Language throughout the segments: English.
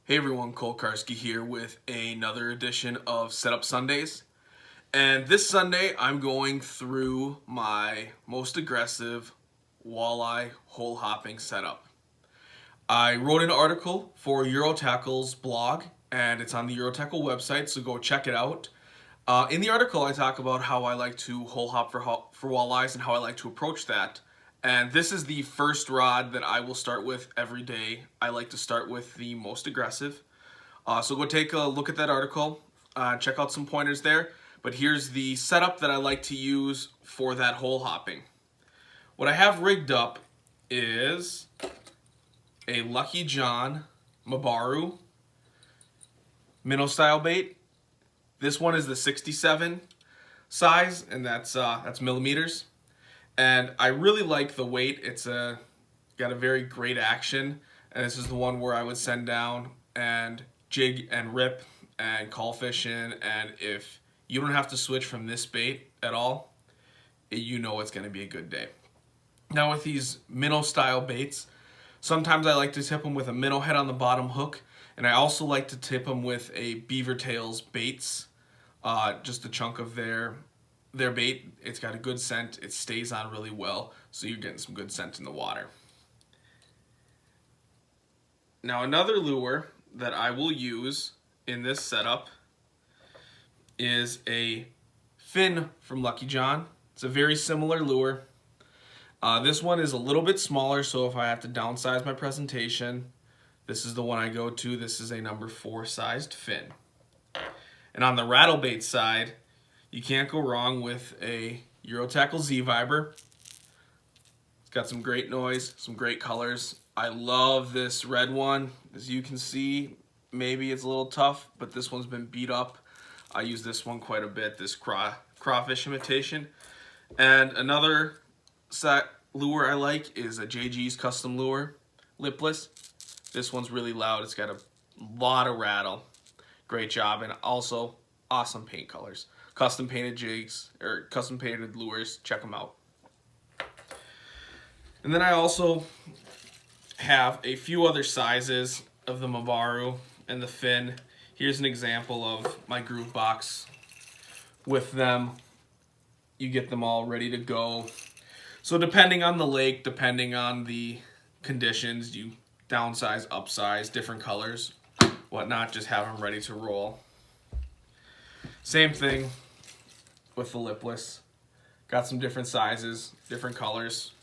Hey everyone, Cole Karski here with another edition of Setup Sundays. And this Sunday I'm going through my most aggressive walleye hole hopping setup. I wrote an article for Eurotackle's blog and it's on the Eurotackle website, so go check it out. In the article I talk about how I like to hole hop for walleyes and how I like to approach that. And this is the first rod that I will start with every day. I like to start with the most aggressive. So go take a look at that article, check out some pointers there. But here's the setup that I like to use for that hole hopping. What I have rigged up is a Lucky John Mabaru minnow style bait. This one is the 67 size, and that's millimeters. And I really like the weight. It's got a very great action, and this is the one where I would send down and jig and rip and call fish in. And if you don't have to switch from this bait at all, you know it's going to be a good day. Now with these minnow style baits, sometimes I like to tip them with a minnow head on the bottom hook, and I also like to tip them with a beaver tails baits, just a chunk of their bait. It's got a good scent, it stays on really well, so you're getting some good scent in the water. Now another lure that I will use in this setup is a fin from Lucky John. It's a very similar lure. This one is a little bit smaller, so if I have to downsize my presentation, this is the one I go to. This is a number 4 sized fin. And on the rattle bait side, you can't go wrong with a Eurotackle Z-Viber. It's got some great noise, some great colors. I love this red one. As you can see, maybe it's a little tough, but this one's been beat up. I use this one quite a bit, this crawfish imitation. And another lure I like is a JG's custom lure, Lipless. This one's really loud. It's got a lot of rattle. Great job, and also awesome paint colors. Custom painted jigs, or custom painted lures, check them out. And then I also have a few other sizes of the Mabaru and the fin. Here's an example of my groove box with them. You get them all ready to go. So depending on the lake, depending on the conditions, you downsize, upsize, different colors, whatnot, just have them ready to roll. Same thing with the Lipless. Got some different sizes, different colors.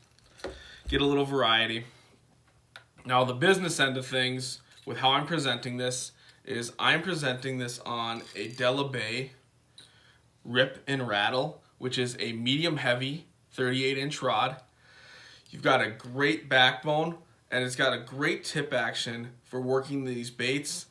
Get a little variety. Now the business end of things with how I'm presenting this is I'm presenting this on a Della Bay Rip and Rattle, which is a medium heavy 38-inch rod. You've got a great backbone, and it's got a great tip action for working these baits.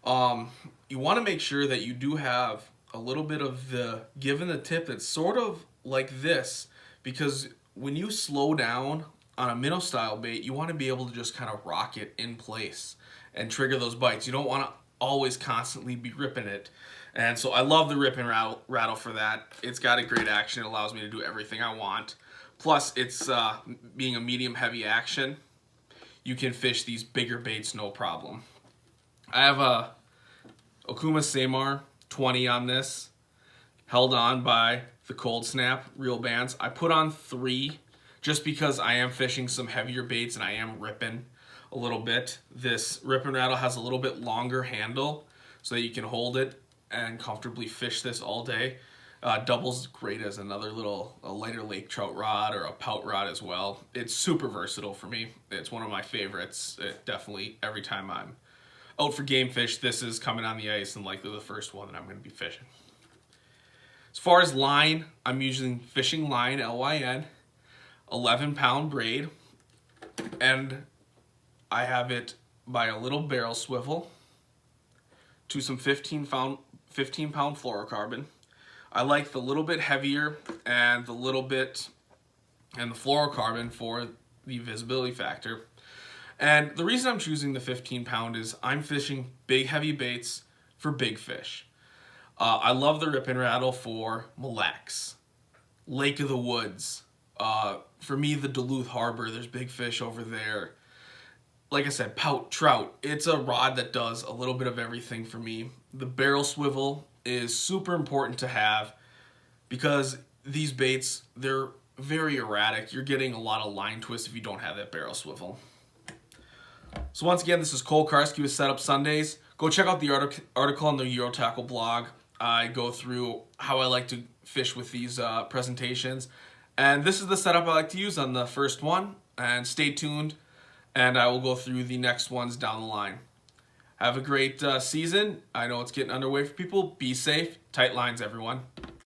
You want to make sure that you do have a little bit of the give in the tip that's sort of like this, because when you slow down on a minnow style bait, you want to be able to just kind of rock it in place and trigger those bites. You don't want to always constantly be ripping it. And so I love the rip and rattle for that. It's got a great action. It allows me to do everything I want. Plus, it's being a medium heavy action, you can fish these bigger baits no problem. I have a Okuma Samar 20 on this, held on by the Cold Snap reel bands. I put on 3 just because I am fishing some heavier baits and I am ripping a little bit. This rip and rattle has a little bit longer handle so that you can hold it and comfortably fish this all day. Doubles great as another a lighter lake trout rod or a pout rod as well. It's super versatile for me. It's one of my favorites. It definitely, every time I'm out for game fish, this is coming on the ice and likely the first one that I'm going to be fishing. As far as line, I'm using Fishing Line, LYN, 11-pound braid, and I have it by a little barrel swivel to some 15-pound fluorocarbon. I like the little bit heavier and the fluorocarbon for the visibility factor. And the reason I'm choosing the 15-pound is I'm fishing big heavy baits for big fish. I love the rip and rattle for Mille Lacs, Lake of the Woods. For me, the Duluth Harbor, there's big fish over there. like I said, pout, trout. It's a rod that does a little bit of everything for me. The barrel swivel is super important to have because these baits, they're very erratic. You're getting a lot of line twist if you don't have that barrel swivel. So once again, this is Cole Karski with Setup Sundays. Go check out the article on the Euro Tackle blog. I go through how I like to fish with these presentations. And this is the setup I like to use on the first one. And stay tuned, and I will go through the next ones down the line. Have a great season. I know it's getting underway for people. Be safe. Tight lines, everyone.